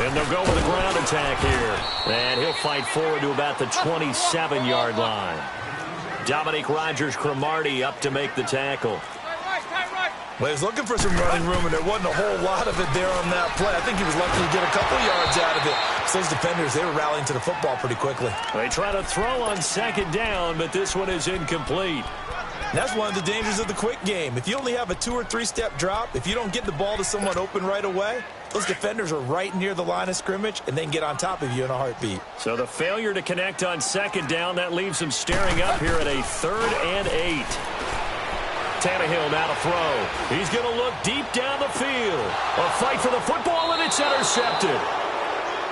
And they'll go with a ground attack here. And he'll fight forward to about the 27-yard line. Dominique Rodgers-Cromartie up to make the tackle. Well, he was looking for some running room, and there wasn't a whole lot of it there on that play. I think he was lucky to get a couple yards out of it. So those defenders, they were rallying to the football pretty quickly. They try to throw on second down, but this one is incomplete. And that's one of the dangers of the quick game. If you only have a 2- or 3-step drop, if you don't get the ball to someone open right away, those defenders are right near the line of scrimmage, and they can get on top of you in a heartbeat. So the failure to connect on second down, that leaves them staring up here at a 3rd and 8. Tannehill now to throw. He's going to look deep down the field. A fight for the football, and it's intercepted.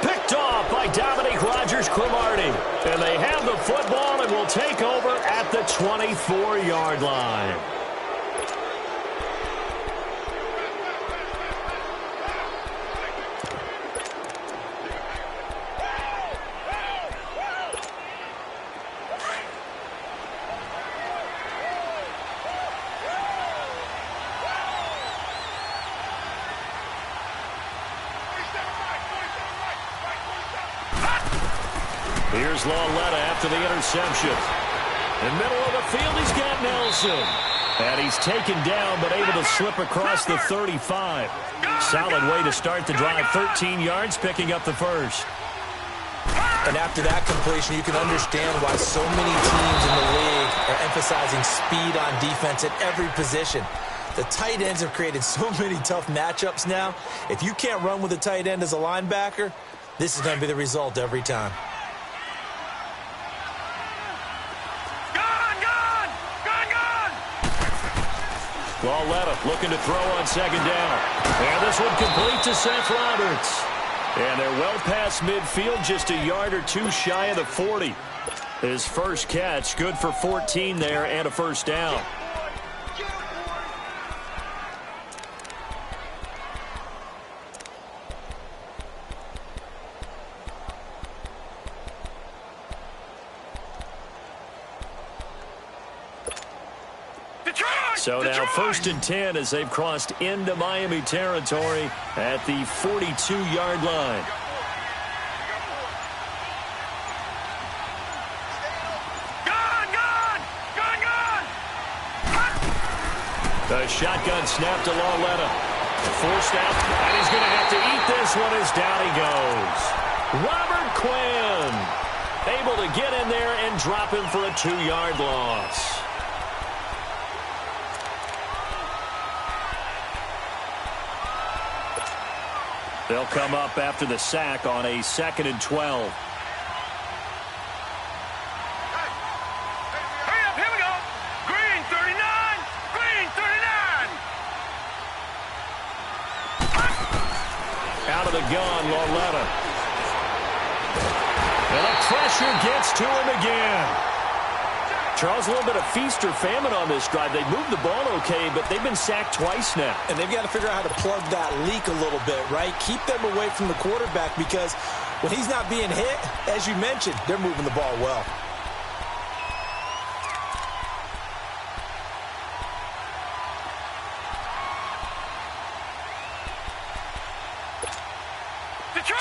Picked off by Dominique Rodgers-Cromartie. And they have the football and will take over at the 24-yard line. Here's Lauletta after the interception. In the middle of the field, he's got Nelson. And he's taken down, but able to slip across the 35. Solid way to start the drive. 13 yards, picking up the first. And after that completion, you can understand why so many teams in the league are emphasizing speed on defense at every position. The tight ends have created so many tough matchups now. If you can't run with a tight end as a linebacker, this is going to be the result every time. Lauletta looking to throw on second down. And this one complete to Seth Roberts. And they're well past midfield, just a yard or two shy of the 40. His first catch, good for 14 there and a first down. So now 1st and 10 as they've crossed into Miami territory at the 42-yard line. The shotgun snap to Lauletta. Forced out, and he's going to have to eat this one as down he goes. Robert Quinn able to get in there and drop him for a 2-yard loss. They'll come up after the sack on a 2nd and 12. Hurry up, here we go. Green 39, green 39. Out of the gun, Lauletta. And the pressure gets to him again. Charles, a little bit of feast or famine on this drive. They moved the ball okay, but they've been sacked twice now. And they've got to figure out how to plug that leak a little bit, right? Keep them away from the quarterback because when he's not being hit, as you mentioned, they're moving the ball well.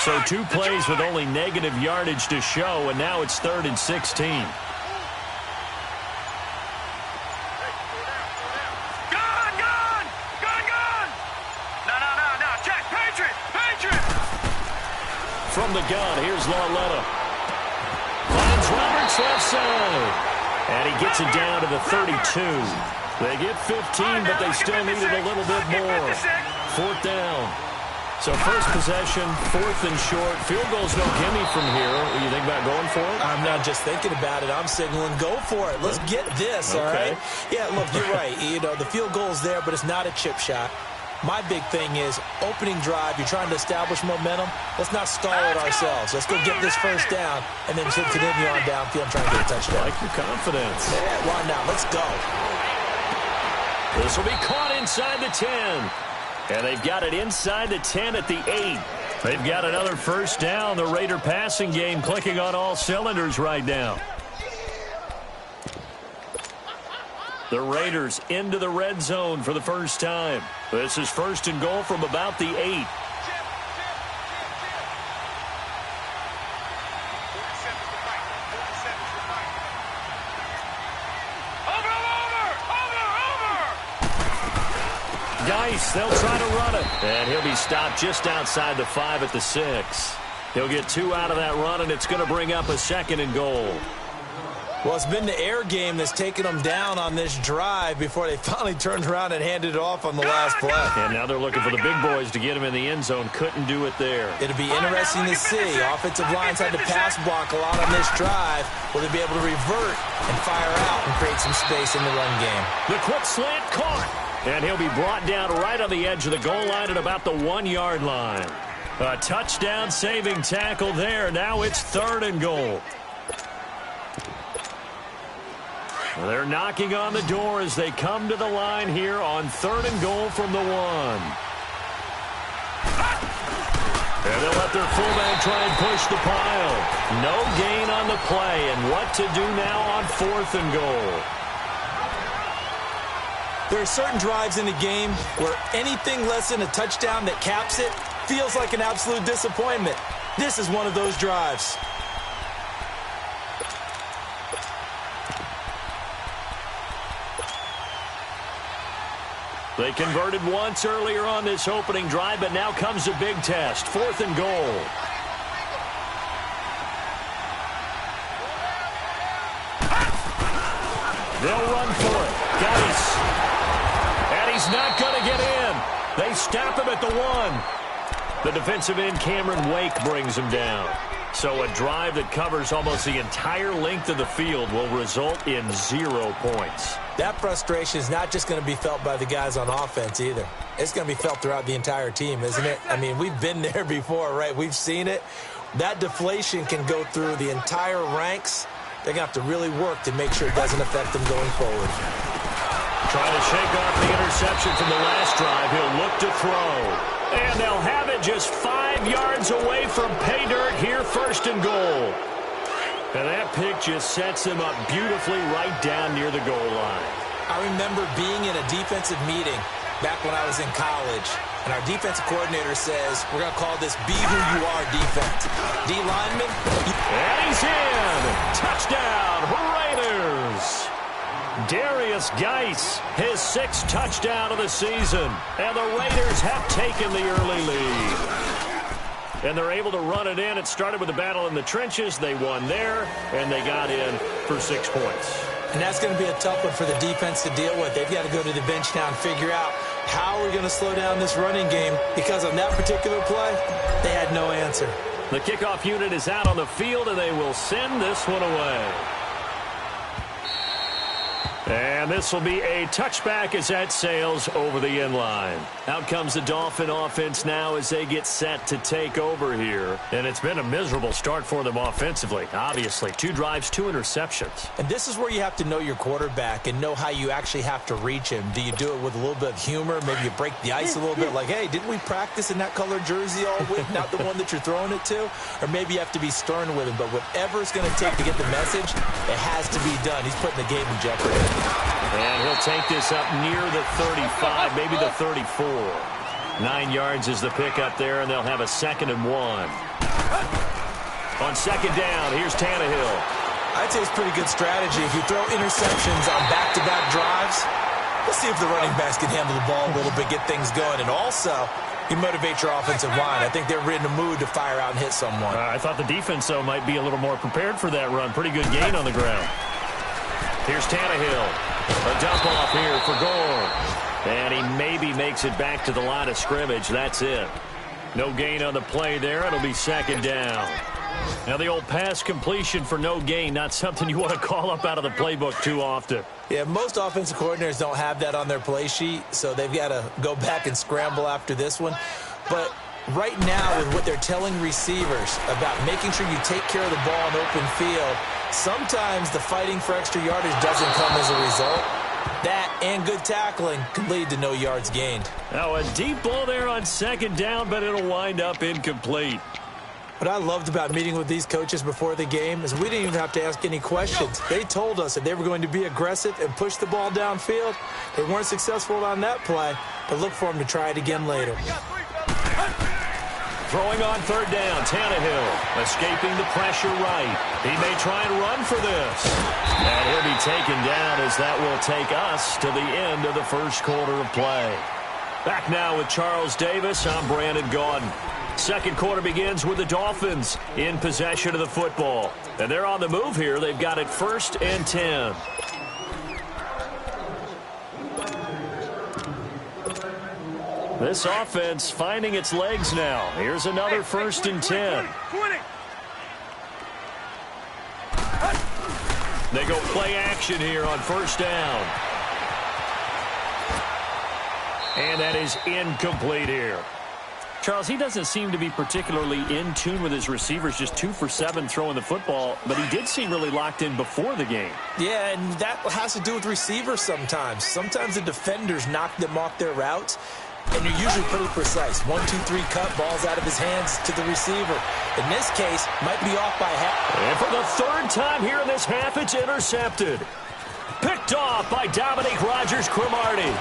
So 2 plays with only negative yardage to show, and now it's 3rd and 16. From the gun, here's Lauletta. Finds Roberts left side. And he gets it down to the 32. They get 15, but they still needed a little bit more. 4th down. So first possession, 4th and short. Field goal's no gimme from here. What do you think about going for it? I'm not just thinking about it. I'm signaling go for it. Let's get this, all right? Yeah, look, you're right. You know, the field goal's there, but it's not a chip shot. My big thing is opening drive. You're trying to establish momentum. Let's not stall it ourselves. Let's go get this first down and then continue on downfield and try to get a touchdown. I like your confidence. Yeah, why not? Let's go. This will be caught inside the 10. And they've got it inside the 10 at the 8. They've got another first down. The Raider passing game clicking on all cylinders right now. The Raiders into the red zone for the first time. This is 1st and goal from about the 8. Geis, they'll try to run it. And he'll be stopped just outside the 5 at the 6. He'll get 2 out of that run, and it's going to bring up a 2nd and goal. Well, it's been the air game that's taken them down on this drive before they finally turned around and handed it off on the last play. And now they're looking for the big boys to get him in the end zone. Couldn't do it there. It'll be interesting to see. Offensive lines had to pass block a lot on this drive. Will they be able to revert and fire out and create some space in the run game? The quick slant caught. And he'll be brought down right on the edge of the goal line at about the 1-yard line. A touchdown-saving tackle there. Now it's 3rd and goal. Well, they're knocking on the door as they come to the line here on 3rd and goal from the 1. And they'll let their fullback try and push the pile. No gain on the play. And what to do now on 4th and goal? There are certain drives in the game where anything less than a touchdown that caps it feels like an absolute disappointment. This is one of those drives. They converted once earlier on this opening drive, but now comes a big test. 4th and goal. They'll run for it. Geis. And he's not going to get in. They stop him at the 1. The defensive end, Cameron Wake, brings him down. So a drive that covers almost the entire length of the field will result in 0 points. That frustration is not just going to be felt by the guys on offense either. It's going to be felt throughout the entire team, isn't it? I mean, we've been there before, right? We've seen it. That deflation can go through the entire ranks. They're going to have to really work to make sure it doesn't affect them going forward. Trying to shake off the interception from the last drive. He'll look to throw. And they'll have it just 5 yards away from pay dirt here, 1st and goal. And that pick just sets him up beautifully right down near the goal line. I remember being in a defensive meeting back when I was in college, and our defensive coordinator says, we're going to call this Be Who You Are defense. D lineman. And he's in. Touchdown, Raiders. Darius Geis, his 6th touchdown of the season. And the Raiders have taken the early lead. And they're able to run it in. It started with a battle in the trenches. They won there, and they got in for 6 points. And that's going to be a tough one for the defense to deal with. They've got to go to the bench now and figure out how we're going to slow down this running game, because on that particular play, they had no answer. The kickoff unit is out on the field, and they will send this one away. And this will be a touchback as that sails over the end line. Out comes the Dolphin offense now as they get set to take over here. And it's been a miserable start for them offensively. Obviously, 2 drives, 2 interceptions. And this is where you have to know your quarterback and know how you actually have to reach him. Do you do it with a little bit of humor? Maybe you break the ice a little bit like, hey, didn't we practice in that colored jersey all week, not the one that you're throwing it to? Or maybe you have to be stern with him. But whatever it's going to take to get the message, it has to be done. He's putting the game in jeopardy. And he'll take this up near the 35, maybe the 34. 9 yards is the pickup there, and they'll have a 2nd and 1. On 2nd down, here's Tannehill. I'd say it's pretty good strategy. If you throw interceptions on back-to-back drives, let's see if the running backs can handle the ball a little bit, get things going. And also, you motivate your offensive line. I think they're in the mood to fire out and hit someone. I thought the defense, though, might be a little more prepared for that run. Pretty good gain on the ground. Here's Tannehill. A dump off here for Gore. And he maybe makes it back to the line of scrimmage. That's it. No gain on the play there. It'll be 2nd down. Now, the old pass completion for no gain, not something you want to call up out of the playbook too often. Yeah, most offensive coordinators don't have that on their play sheet, so they've got to go back and scramble after this one. But right now, with what they're telling receivers about making sure you take care of the ball in open field, sometimes the fighting for extra yardage doesn't come as a result. That and good tackling can lead to no yards gained. Now, a deep ball there on 2nd down, but it'll wind up incomplete. What I loved about meeting with these coaches before the game is we didn't even have to ask any questions. They told us that they were going to be aggressive and push the ball downfield. They weren't successful on that play, but look for them to try it again later. Throwing on third down, Tannehill escaping the pressure right. He may try and run for this. And he'll be taken down as that will take us to the end of the first quarter of play. Back now with Charles Davis, I'm Brandon Gaudin. Second quarter begins with the Dolphins in possession of the football. And they're on the move here. They've got it 1st and 10. This offense finding its legs now. Here's another 1st and 10. They go play action here on 1st down. And that is incomplete here. Charles, he doesn't seem to be particularly in tune with his receivers, just 2 for 7 throwing the football, but he did seem really locked in before the game. Yeah, and that has to do with receivers sometimes. Sometimes the defenders knock them off their routes, and you're usually pretty precise. 1, 2, 3 cut, balls out of his hands to the receiver. In this case, might be off by half. And for the 3rd time here in this half, it's intercepted. Picked off by Dominique Rodgers-Cromartie.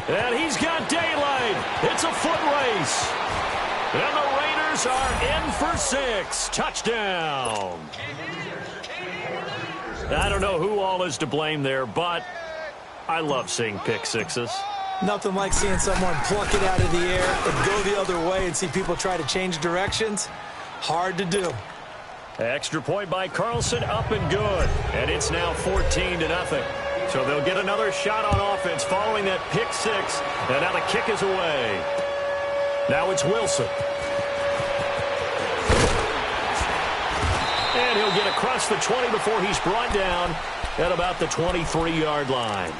And he's got daylight. It's a foot race. And the Raiders are in for 6. Touchdown. I don't know who all is to blame there, but I love seeing pick sixes. Nothing like seeing someone pluck it out of the air and go the other way and see people try to change directions. Hard to do. Extra point by Carlson, up and good. And it's now 14-0. So they'll get another shot on offense following that pick six. And now the kick is away. Now it's Wilson. And he'll get across the 20 before he's brought down at about the 23-yard line.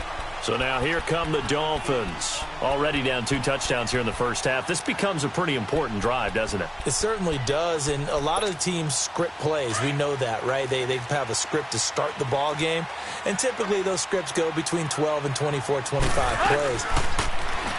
So now here come the Dolphins. Already down 2 touchdowns here in the first half. This becomes a pretty important drive, doesn't it? It certainly does, and a lot of the teams script plays. We know that, right? They have a script to start the ball game, and typically those scripts go between 12 and 24, 25 plays.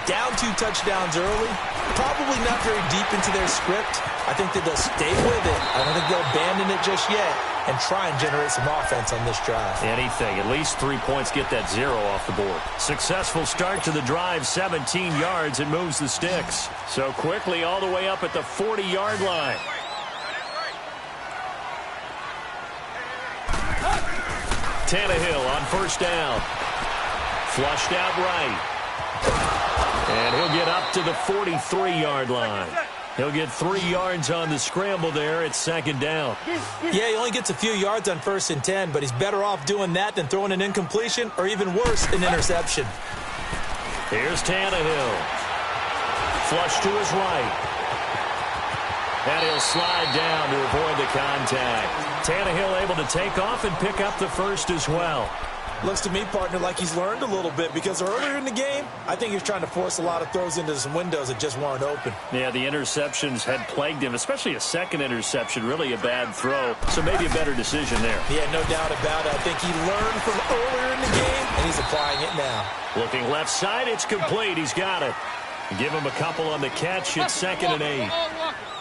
Down 2 touchdowns early, probably not very deep into their script. I think that they'll stay with it. I don't think they'll abandon it just yet and try and generate some offense on this drive. Anything. At least 3 points, get that 0 off the board. Successful start to the drive, 17 yards, and moves the sticks. So quickly all the way up at the 40-yard line. Tannehill on first down. Flushed out right. And he'll get up to the 43-yard line. He'll get 3 yards on the scramble there at second down. Yeah, he only gets a few yards on 1st and 10, but he's better off doing that than throwing an incompletion or even worse, an interception. Here's Tannehill. Flush to his right. And he'll slide down to avoid the contact. Tannehill able to take off and pick up the first as well. Looks to me, partner, like he's learned a little bit because earlier in the game, I think he was trying to force a lot of throws into some windows that just weren't open. Yeah, the interceptions had plagued him, especially a second interception, really a bad throw. So maybe a better decision there. Yeah, no doubt about it. I think he learned from earlier in the game, and he's applying it now. Looking left side, it's complete. He's got it. Give him a couple on the catch. It's 2nd and 8.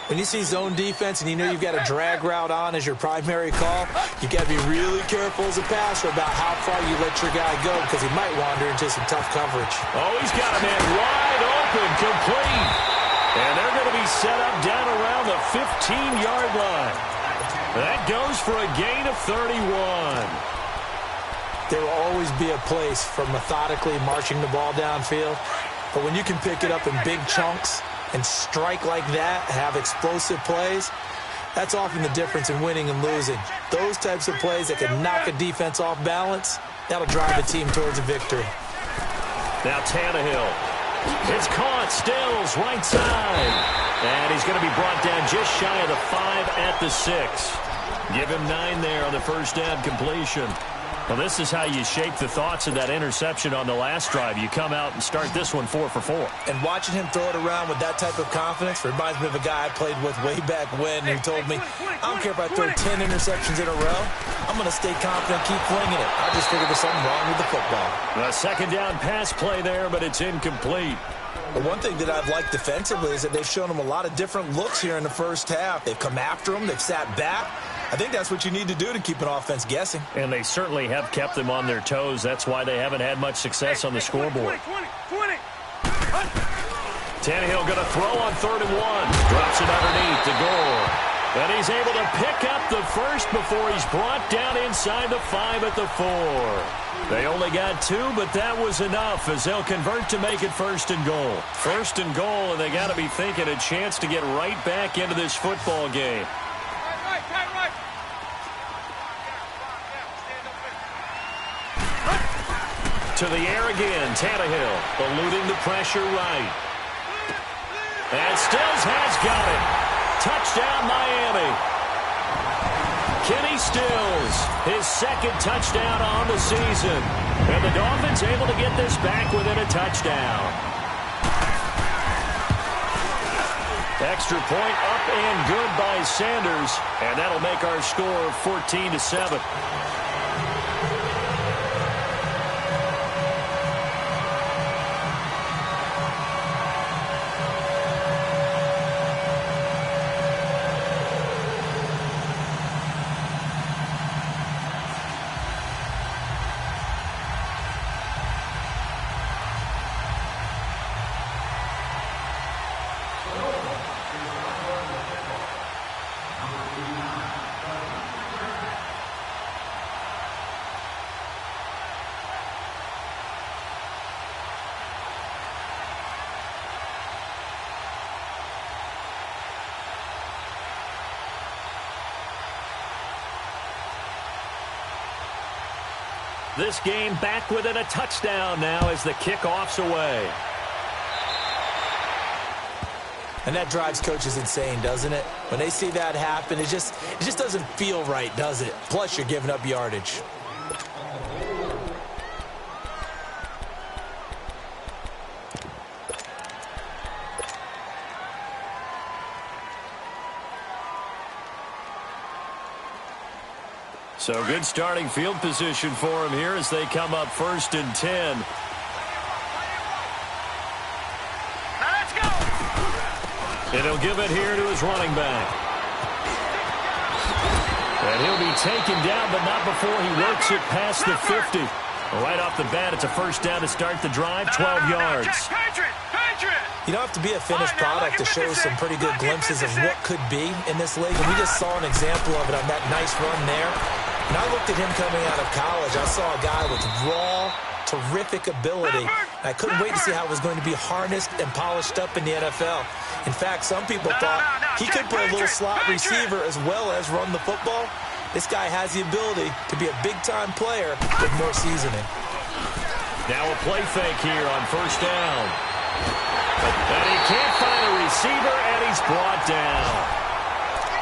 When you see zone defense and you know you've got a drag route on as your primary call, you got to be really careful as a passer about how far you let your guy go because he might wander into some tough coverage. Oh, he's got a man wide open, complete. And they're going to be set up down around the 15-yard line. That goes for a gain of 31. There will always be a place for methodically marching the ball downfield, but when you can pick it up in big chunks and strike like that, have explosive plays, that's often the difference in winning and losing. Those types of plays that can knock a defense off balance, that'll drive a team towards a victory. Now Tannehill. It's caught. Stills, right side. And he's going to be brought down just shy of the 5 at the 6. Give him 9 there on the first down completion. Well, this is how you shape the thoughts of that interception on the last drive. You come out and start this one 4 for 4. And watching him throw it around with that type of confidence reminds me of a guy I played with way back when who told me, I don't care if I throw 10 interceptions in a row. I'm going to stay confident, keep flinging it. I just figured there's something wrong with the football. A second down pass play there, but it's incomplete. But one thing that I've liked defensively is that they've shown him a lot of different looks here in the first half. They've come after him. They've sat back. I think that's what you need to do to keep an offense guessing. And they certainly have kept them on their toes. That's why they haven't had much success on the scoreboard. 20. Tannehill going to throw on 3rd and 1. Drops it underneath to Gore. And he's able to pick up the first before he's brought down inside the 5 at the 4. They only got 2, but that was enough as they'll convert to make it 1st and goal. 1st and goal, and they got to be thinking a chance to get right back into this football game. Right. To the air again, Tannehill eluding the pressure right. And Stills has got it. Touchdown, Miami. Kenny Stills, his 2nd touchdown on the season. And the Dolphins able to get this back within a touchdown. Extra point up and good by Sanders. And that'll make our score 14-7. This game back within a touchdown now as the kickoff's away. And that drives coaches insane, doesn't it? When they see that happen, it just doesn't feel right, does it? Plus, you're giving up yardage. So good starting field position for him here as they come up 1st and 10. Now let's go. And he'll give it here to his running back. And he'll be taken down, but not before he works it past the 50. Right off the bat, it's a 1st down to start the drive, 12 yards. You don't have to be a finished product to show some pretty good glimpses of what could be in this league. And we just saw an example of it on that nice run there. When I looked at him coming out of college, I saw a guy with raw, terrific ability. I couldn't wait to see how it was going to be harnessed and polished up in the NFL. In fact, some people thought he could play a little slot receiver as well as run the football. This guy has the ability to be a big-time player with more seasoning. Now a play fake here on 1st down. And he can't find a receiver, and he's brought down.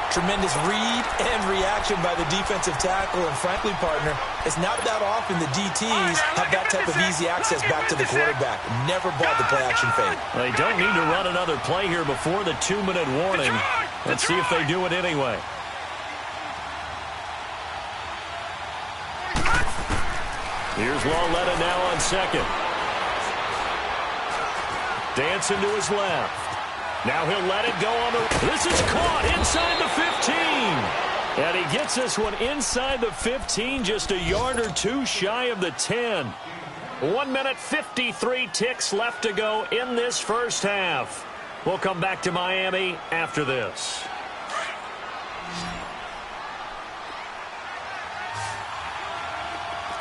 Tremendous read and reaction by the defensive tackle. And frankly, partner, it's not that often the DTs have that type of easy access back to the quarterback. Never bought the play-action fake. They don't need to run another play here before the 2-minute warning. Let's see if they do it anyway. Here's Lauletta now on 2nd. Dancing to his left. Now he'll let it go on the... This is caught inside the 15. And he gets this one inside the 15, just a yard or 2 shy of the 10. 1 minute, 53 ticks left to go in this 1st half. We'll come back to Miami after this.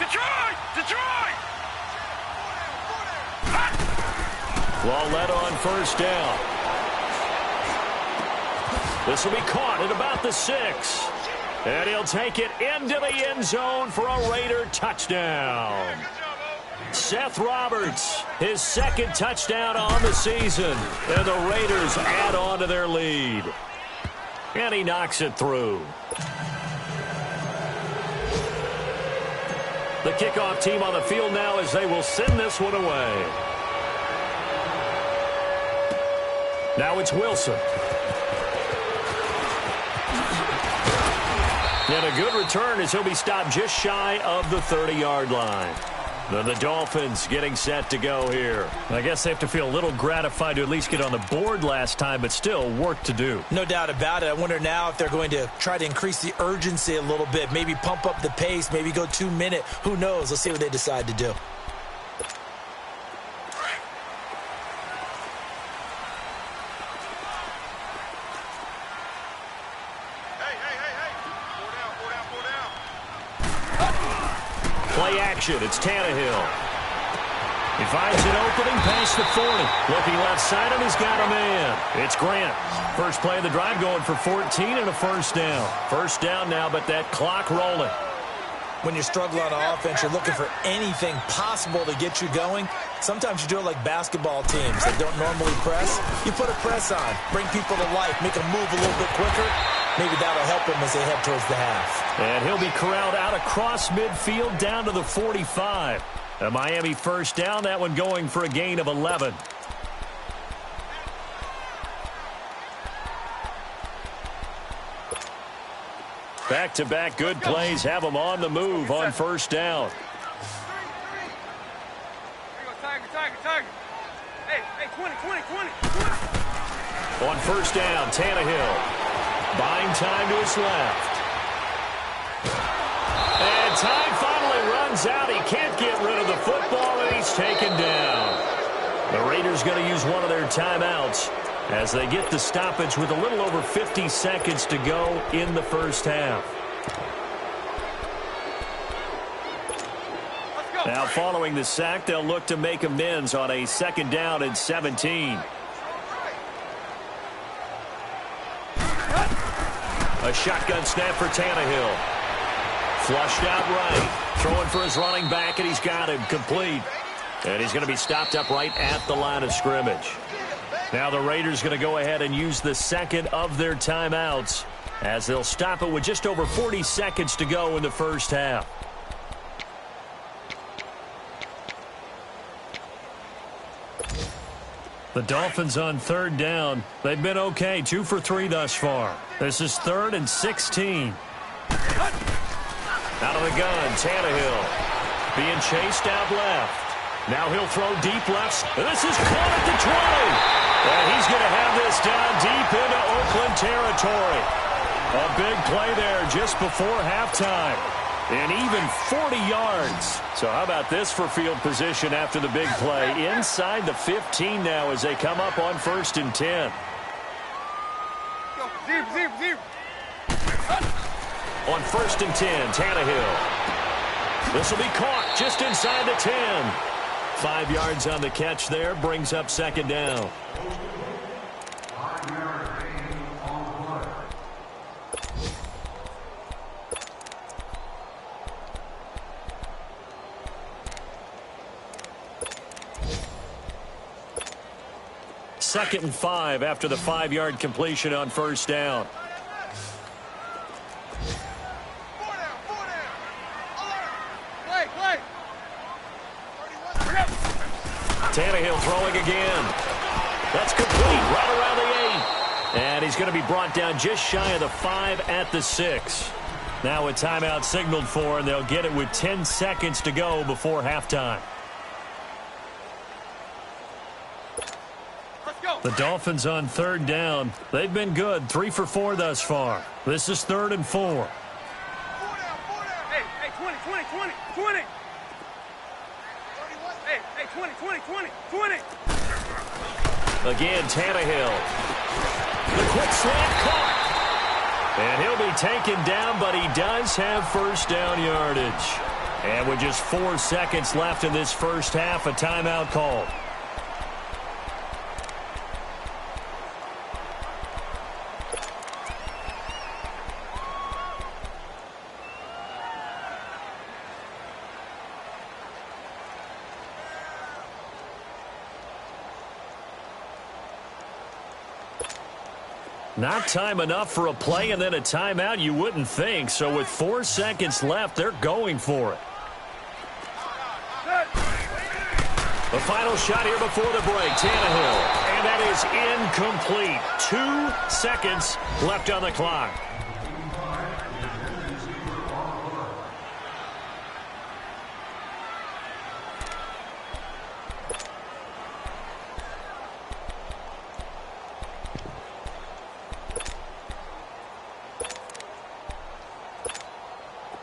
Detroit! Lauletta on 1st down. This will be caught at about the 6. And he'll take it into the end zone for a Raider touchdown. Seth Roberts, his 2nd touchdown on the season. And the Raiders add on to their lead. And he knocks it through. The kickoff team on the field now as they will send this one away. Now it's Wilson. And a good return as he'll be stopped just shy of the 30-yard line. The Dolphins getting set to go here. I guess they have to feel a little gratified to at least get on the board last time, but still work to do. No doubt about it. I wonder now if they're going to try to increase the urgency a little bit, maybe pump up the pace, maybe go 2 minute. Who knows? Let's see what they decide to do. Play action. It's Tannehill. He finds an opening past the 40. Looking left side, and he's got a man. It's Grant. First play of the drive going for 14 and a first down. First down now, but that clock rolling. When you're struggling on offense, you're looking for anything possible to get you going. Sometimes you do it like basketball teams that don't normally press. You put a press on, bring people to life, make them move a little bit quicker. Maybe that'll help them as they head towards the half. And he'll be corralled out across midfield down to the 45. A Miami first down, that one going for a gain of 11. Back-to-back good plays have them on the move on first down. Tiger. Hey, 20. On first down, Tannehill. Buying time to his left. And time finally runs out. He can't get rid of the football, and he's taken down. The Raiders going to use one of their timeouts as they get the stoppage with a little over 50 seconds to go in the first half. Now following the sack, they'll look to make amends on a second down and 17. A shotgun snap for Tannehill. Flushed out right. Throwing for his running back, and he's got him complete. And he's going to be stopped up right at the line of scrimmage. Now the Raiders going to go ahead and use the second of their timeouts as they'll stop it with just over 40 seconds to go in the first half. The Dolphins on third down. They've been okay, 2 for 3 thus far. This is 3rd and 16. Out of the gun, Tannehill being chased out left. Now he'll throw deep left. This is caught at the 20. And he's going to have this down deep into Oakland territory. A big play there just before halftime. And even 40 yards. So how about this for field position after the big play? Inside the 15 now as they come up on 1st and 10. Zero. On 1st and 10, Tannehill. This will be caught just inside the 10. 5 yards on the catch there, brings up second down. Second and 5 after the 5-yard completion on first down. Tannehill throwing again. That's complete right around the 8. And he's going to be brought down just shy of the 5 at the 6. Now a timeout signaled for, and they'll get it with 10 seconds to go before halftime. The Dolphins on third down. They've been good, 3 for 4 thus far. This is 3rd and 4. Hey, 20. Hey, 20. Again, Tannehill. The quick slant caught. And he'll be taken down, but he does have first down yardage. And with just 4 seconds left in this first half, a timeout called. Not time enough for a play and then a timeout, you wouldn't think. So with 4 seconds left, they're going for it. The final shot here before the break, Tannehill. And that is incomplete. 2 seconds left on the clock.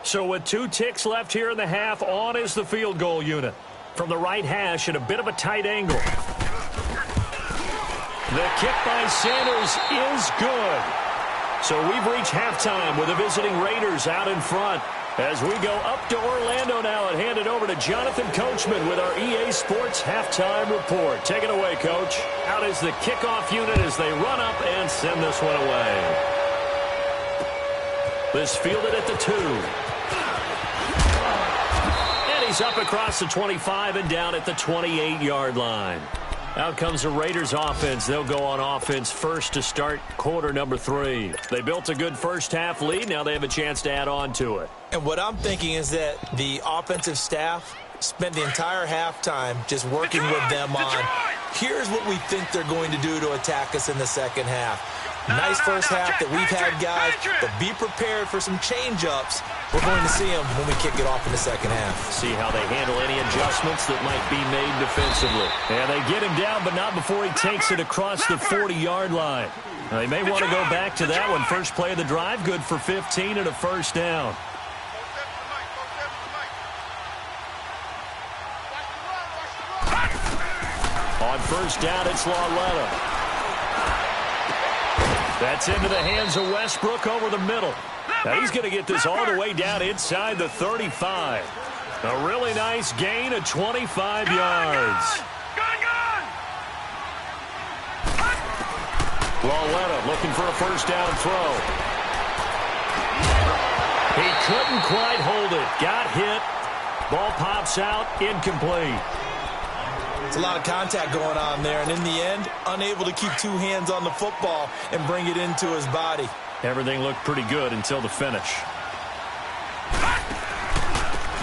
So with 2 ticks left here in the half, on is the field goal unit. From the right hash at a bit of a tight angle. The kick by Sanders is good. So we've reached halftime with the visiting Raiders out in front. As we go up to Orlando now and hand it over to Jonathan Coachman with our EA Sports Halftime Report. Take it away, Coach. Out is the kickoff unit as they run up and send this one away. This fielded at the 2. He's up across the 25 and down at the 28-yard line. Out comes the Raiders offense. They'll go on offense first to start quarter number 3. They built a good first half lead. Now they have a chance to add on to it. And what I'm thinking is that the offensive staff spent the entire halftime just working with them on, here's what we think they're going to do to attack us in the second half. Nice first half that we've had, guys, but be prepared for some change-ups. We're going to see them when we kick it off in the second half. See how they handle any adjustments that might be made defensively. And they get him down, but not before he takes it across the 40-yard line. Now, they may want to go back to that one. First play of the drive, good for 15 and a first down. On first down, it's Lauletta. That's into the hands of Westbrook over the middle. Now he's going to get this all the way down inside the 35. A really nice gain of 25 yards. Lauletta looking for a first down throw. He couldn't quite hold it. Got hit. Ball pops out. Incomplete. It's a lot of contact going on there, and in the end, unable to keep 2 hands on the football and bring it into his body. Everything looked pretty good until the finish.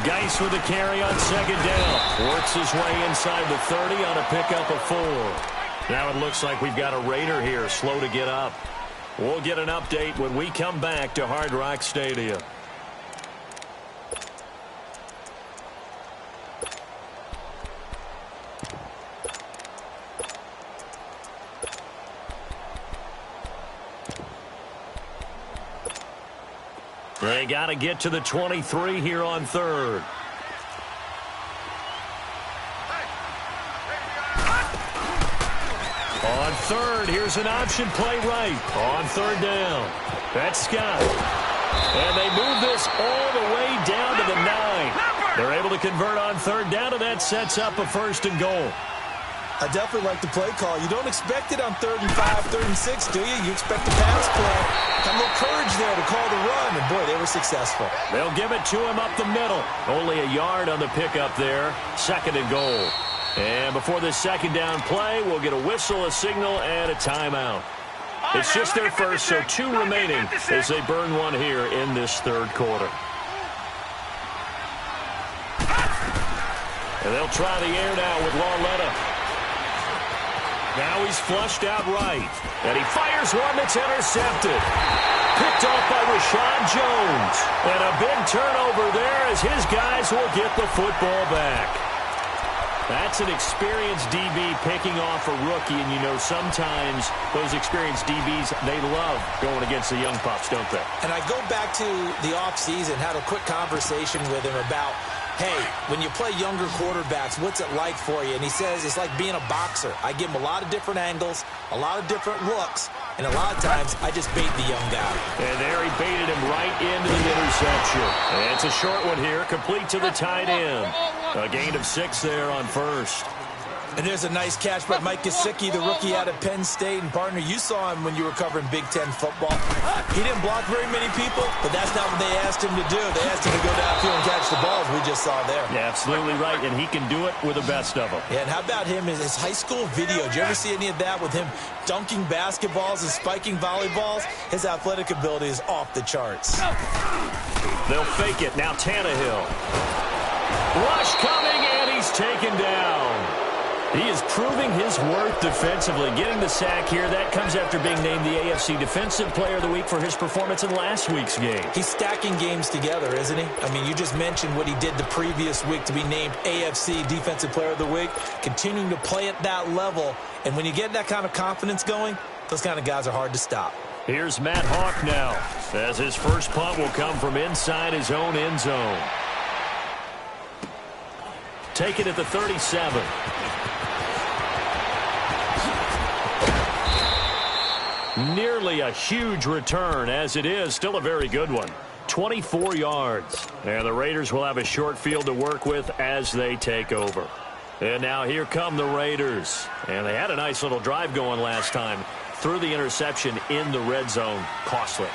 Geis with a carry on second down. Works his way inside the 30 on a pickup of 4. Now it looks like we've got a Raider here, slow to get up. We'll get an update when we come back to Hard Rock Stadium. They got to get to the 23 here on third. On third, here's an option play right. On third down. That's Scott. And they move this all the way down to the 9. They're able to convert on third down, and that sets up a first and goal. I definitely like the play call. You don't expect it on 3rd and 5, 3rd and 6, do you? You expect the pass play. Got a little courage there to call the run, and boy, they were successful. They'll give it to him up the middle. Only a yard on the pickup there. Second and goal. And before this second down play, we'll get a whistle, a signal, and a timeout. It's just their first, so 2 remaining as they burn one here in this third quarter. And they'll try the air now with Lauletta. Now he's flushed out right. And he fires one that's intercepted. Picked off by Rashad Jones. And a big turnover there as his guys will get the football back. That's an experienced DB picking off a rookie. And, you know, sometimes those experienced DBs, they love going against the young pups, don't they? And I go back to the offseason, had a quick conversation with him about, hey, when you play younger quarterbacks, what's it like for you? And he says it's like being a boxer. I give him a lot of different angles, a lot of different looks, and a lot of times I just bait the young guy. And there he baited him right into the interception. And it's a short one here, complete to the tight end. A gain of 6 there on first. And there's a nice catch by Mike Gesicki, the rookie out of Penn State. And, partner, you saw him when you were covering Big Ten football. He didn't block very many people, but that's not what they asked him to do. They asked him to go downfield and catch the balls we just saw there. Yeah, absolutely right, and he can do it with the best of them. Yeah, and how about him in his high school video? Did you ever see any of that with him dunking basketballs and spiking volleyballs? His athletic ability is off the charts. They'll fake it. Now Tannehill. Rush coming, and he's taken down. He is proving his worth defensively. Getting the sack here, that comes after being named the AFC Defensive Player of the Week for his performance in last week's game. He's stacking games together, isn't he? I mean, you just mentioned what he did the previous week to be named AFC Defensive Player of the Week, continuing to play at that level. And when you get that kind of confidence going, those kind of guys are hard to stop. Here's Matt Hawk now, as his first punt will come from inside his own end zone. Take it at the 37. Nearly a huge return, as it is still a very good one. 24 yards. And the Raiders will have a short field to work with as they take over. And now here come the Raiders. And they had a nice little drive going last time. Threw the interception in the red zone. Costly.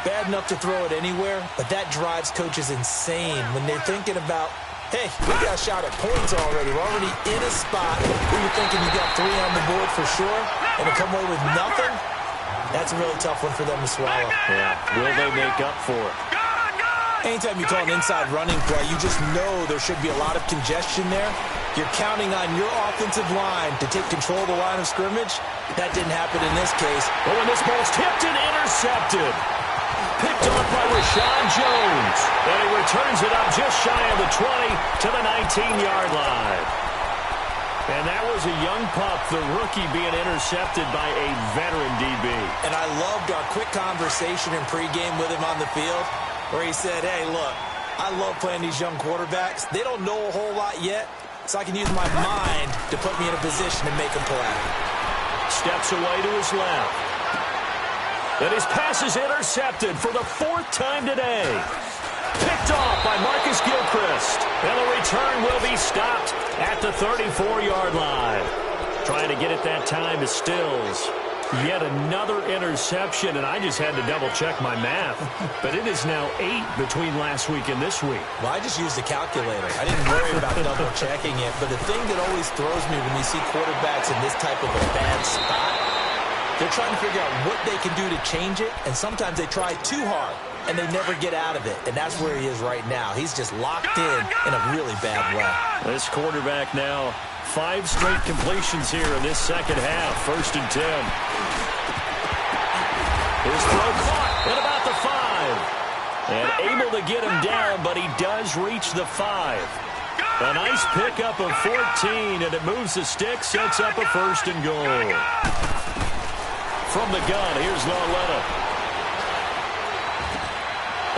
Bad enough to throw it anywhere, but that drives coaches insane when they're thinking about, hey, we got a shot at points already. We're already in a spot where you're thinking you got 3 on the board for sure, and to come away with nothing, that's a really tough one for them to swallow. Yeah, will they make up for it? Anytime you call an inside running play, you just know there should be a lot of congestion there. You're counting on your offensive line to take control of the line of scrimmage. That didn't happen in this case. Oh, and this ball's tipped and intercepted. Picked off by Rashawn Jones. And he returns it up just shy of the 20 to the 19-yard line. And that was a young pup, the rookie, being intercepted by a veteran DB. And I loved our quick conversation in pregame with him on the field where he said, hey, look, I love playing these young quarterbacks. They don't know a whole lot yet, so I can use my mind to put me in a position to make a play. Steps away to his left. And his pass is intercepted for the 4th time today. Picked off by Marcus Gilchrist. And the return will be stopped at the 34-yard line. Trying to get it that time to Stills. Yet another interception, and I just had to double-check my math. But it is now 8 between last week and this week. Well, I just used a calculator. I didn't worry about double-checking it. But the thing that always throws me when you see quarterbacks in this type of a bad spot, they're trying to figure out what they can do to change it, and sometimes they try too hard, and they never get out of it. And that's where he is right now. He's just locked in a really bad way. This quarterback now, 5 straight completions here in this second half. 1st and 10. His throw caught at about the 5. And able to get him down, but he does reach the 5. A nice pickup of 14, and it moves the stick, sets up a 1st and goal. From the gun, here's Lauletta.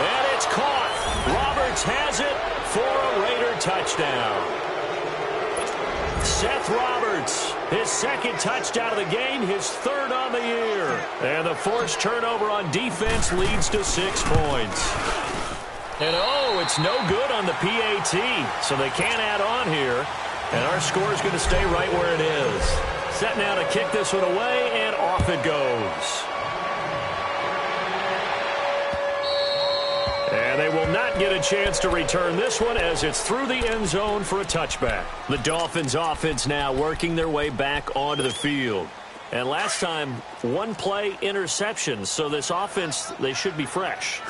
And it's caught. Roberts has it for a Raider touchdown. Seth Roberts, his 2nd touchdown of the game, his 3rd on the year. And the forced turnover on defense leads to 6 points. And oh, it's no good on the PAT, so they can't add on here. And our score is going to stay right where it is. Set now to kick this one away, and off it goes. And they will not get a chance to return this one as it's through the end zone for a touchback. The Dolphins offense now working their way back onto the field. And last time, 1-play interception. So this offense, they should be fresh.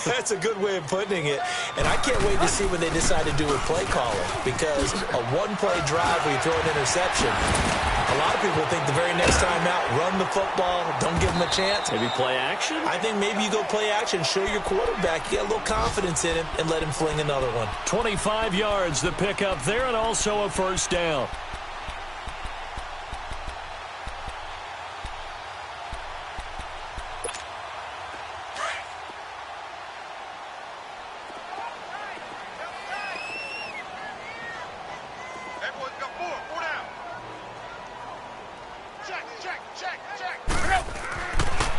That's a good way of putting it. And I can't wait to see when they decide to do with play calling. Because a 1-play drive where you throw an interception, a lot of people think the very next time out, run the football, don't give them a chance. Maybe play action? I think maybe you go play action, show your quarterback, get a little confidence in him, and let him fling another one. 25 yards the pickup there, and also a 1st down.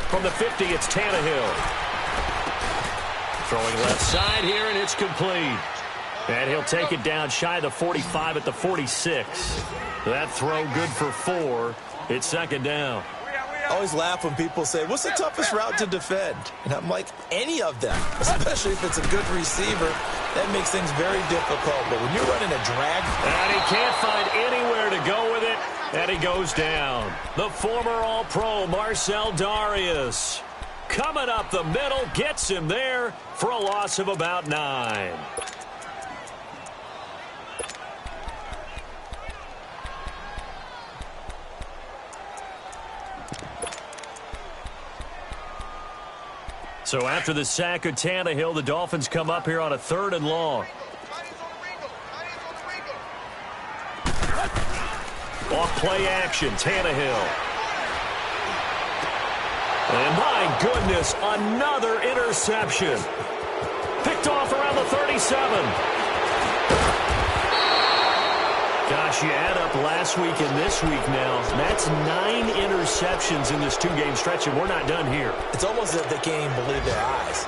From the 50, it's Tannehill. Throwing left side here, and it's complete. And he'll take it down shy of the 45 at the 46. That throw good for 4. It's 2nd down. I always laugh when people say, what's the toughest route to defend? And I'm like, any of them, especially if it's a good receiver. That makes things very difficult. But when you're running a drag. And he can't find anywhere to go with it. And he goes down. The former All-Pro Marcel Darius coming up the middle, gets him there for a loss of about 9. So after the sack of Tannehill, the Dolphins come up here on a 3rd and long. Off play action, Tannehill. And my goodness, another interception. Picked off around the 37. Gosh, you add up last week and this week now. That's 9 interceptions in this 2-game stretch, and we're not done here. It's almost as if they can't even believe their eyes.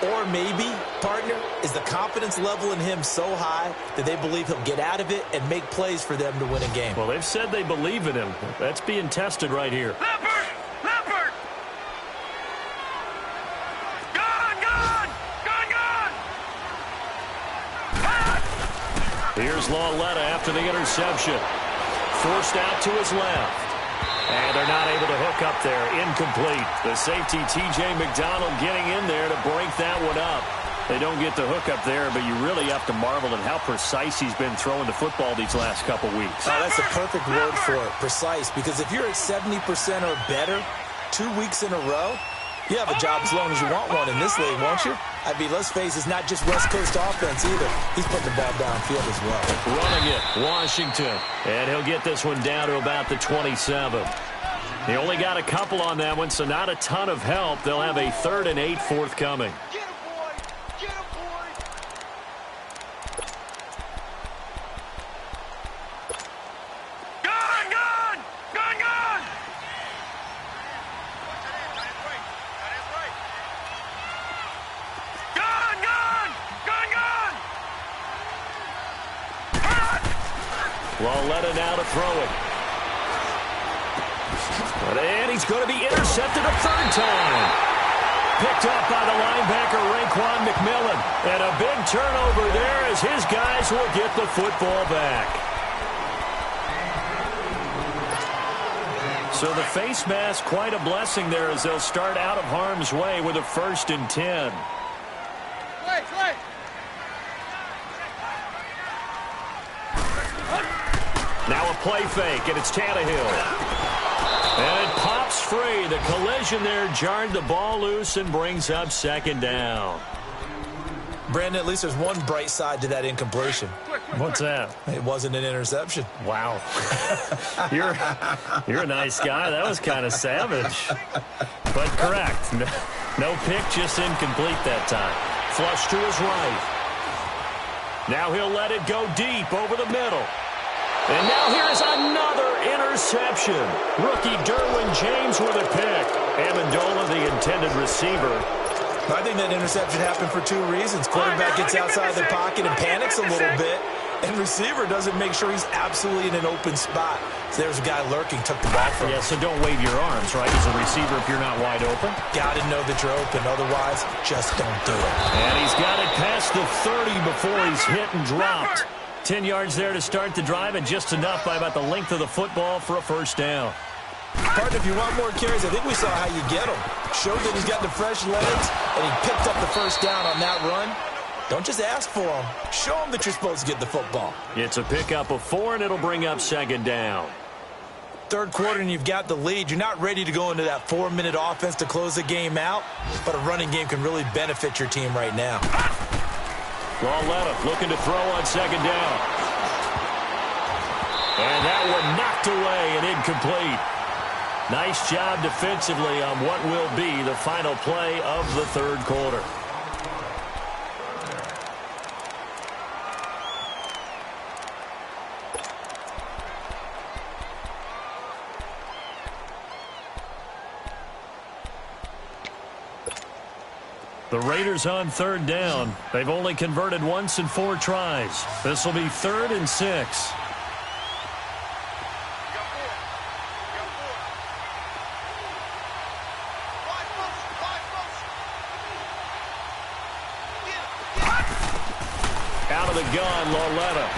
Or maybe, partner, is the confidence level in him so high that they believe he'll get out of it and make plays for them to win a game. Well, they've said they believe in him. That's being tested right here. Leopard! Leopard! Gone! Gone! Gone! Gone! Here's Lauletta after the interception. Forced out to his left. And they're not able to hook up there. Incomplete. The safety, T.J. McDonald, getting in there to break that one up. They don't get the hook up there, but you really have to marvel at how precise he's been throwing the football these last couple weeks. Oh, that's a perfect word for it, precise, because if you're at 70% or better 2 weeks in a row, you have a job as long as you want one in this league, won't you? I mean, let's face it, it's not just West Coast offense either. He's putting the ball downfield as well. Running it, Washington. And he'll get this one down to about the 27. He only got a couple on that one, so not a ton of help. They'll have a 3rd and 8 forthcoming. Get him, boy! Get him, boy! Gone! Gone! Gone! Gone! Gone! Gone! Gone! Gone! Lauletta now to throw it. And he's going to be intercepted a 3rd time. Picked up by the linebacker, Raekwon McMillan. And a big turnover there as his guys will get the football back. So the face mask, quite a blessing there as they'll start out of harm's way with a 1st and 10. Now a play fake, and it's Tannehill. And it pops free. The collision there jarred the ball loose and brings up 2nd down. Brandon, at least there's one bright side to that incompletion. What's that? It wasn't an interception. Wow. You're a nice guy. That was kind of savage. But correct. No pick, just incomplete that time. Flush to his right. Now he'll let it go deep over the middle. And now here's another interception. Rookie Derwin James with a pick. Amendola, the intended receiver. I think that interception happened for 2 reasons. Quarterback gets outside the pocket and panics a little bit. And receiver doesn't make sure he's absolutely in an open spot. So there's a guy lurking, took the ball from him. Yeah, so don't wave your arms, right, as a receiver if you're not wide open. Got to know that you're open. Otherwise, just don't do it. And he's got it past the 30 before he's hit and dropped. 10 yards there to start the drive, and just enough by about the length of the football for a 1st down. Partner, if you want more carries, I think we saw how you get them. Showed that he's got the fresh legs, and he picked up the 1st down on that run. Don't just ask for them. Show them that you're supposed to get the football. It's a pickup of 4, and it'll bring up 2nd down. 3rd quarter, and you've got the lead. You're not ready to go into that 4-minute offense to close the game out, but a running game can really benefit your team right now. Lauletta looking to throw on 2nd down. And that one knocked away and incomplete. Nice job defensively on what will be the final play of the 3rd quarter. The Raiders on 3rd down. They've only converted once in 4 tries. This will be 3rd and 6. Out of the gun, Lauletta.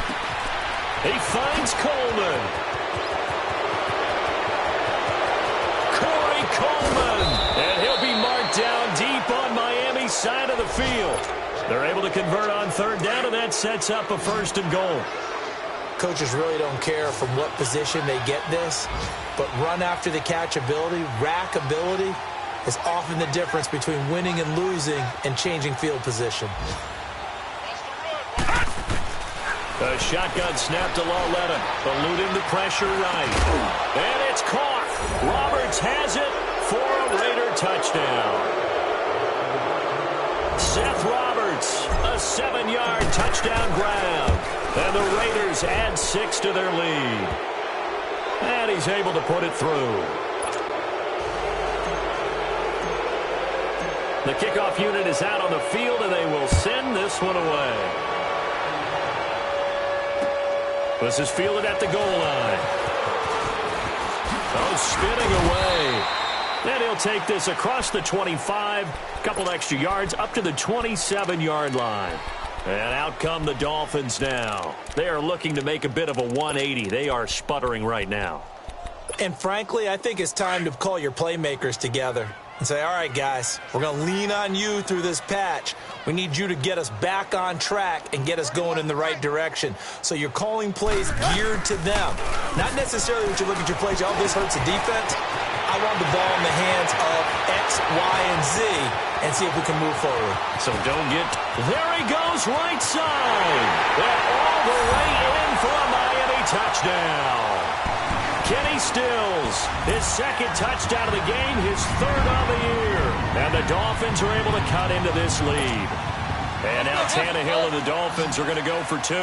He finds Coleman. Corey Coleman. And he'll be marked down deep on Miami's side of the field. They're able to convert on 3rd down, and that sets up a 1st and goal. Coaches really don't care from what position they get this, but run after the catch ability, rack ability, is often the difference between winning and losing and changing field position. A shotgun snap to Lauletta, eluding the pressure right. And it's caught. Roberts has it for a Raider touchdown. Seth Roberts, a 7-yard touchdown grab. And the Raiders add 6 to their lead. And he's able to put it through. The kickoff unit is out on the field, and they will send this one away. This is fielded at the goal line. Oh, spinning away. And he'll take this across the 25, a couple extra yards, up to the 27-yard line. And out come the Dolphins now. They are looking to make a bit of a 180. They are sputtering right now. And frankly, I think it's time to call your playmakers together and say, all right, guys, we're going to lean on you through this patch. We need you to get us back on track and get us going in the right direction. So you're calling plays geared to them. Not necessarily when you look at your plays, oh, this hurts the defense. I want the ball in the hands of X, Y, and Z and see if we can move forward. So don't get... There he goes, right side. And all the way in for a Miami touchdown. Kenny Stills, his second touchdown of the game, his third of the year. And the Dolphins are able to cut into this lead. And now Tannehill and the Dolphins are going to go for 2.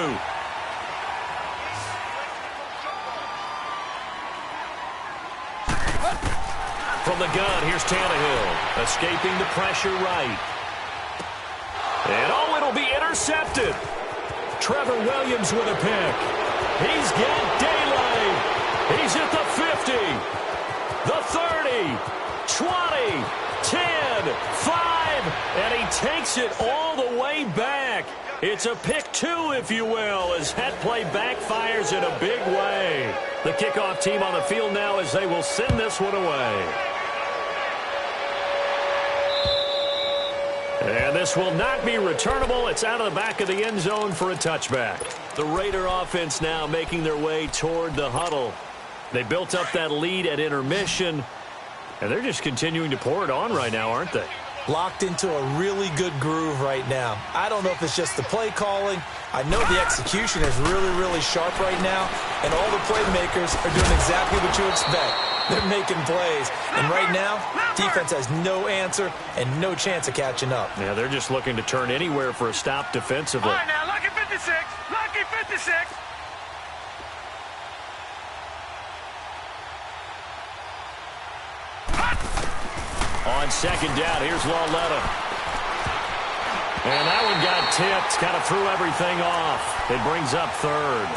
From the gun, here's Tannehill, escaping the pressure right. And oh, it'll be intercepted. Trevor Williams with a pick. He's got daylight. He's at the 50, the 30, 20, 10, 5, and he takes it all the way back. It's a pick 2, if you will, as that play backfires in a big way. The kickoff team on the field now as they will send this one away. And this will not be returnable. It's out of the back of the end zone for a touchback. The Raider offense now making their way toward the huddle. They built up that lead at intermission, and they're just continuing to pour it on right now, aren't they? Locked into a really good groove right now. I don't know if it's just the play calling. I know the execution is really, really sharp right now, and all the playmakers are doing exactly what you expect. They're making plays, and right now, defense has no answer and no chance of catching up. Yeah, they're just looking to turn anywhere for a stop defensively. All right, now, lucky 56. Lucky 56. On second down, here's Lauletta. And that one got tipped, kind of threw everything off. It brings up third.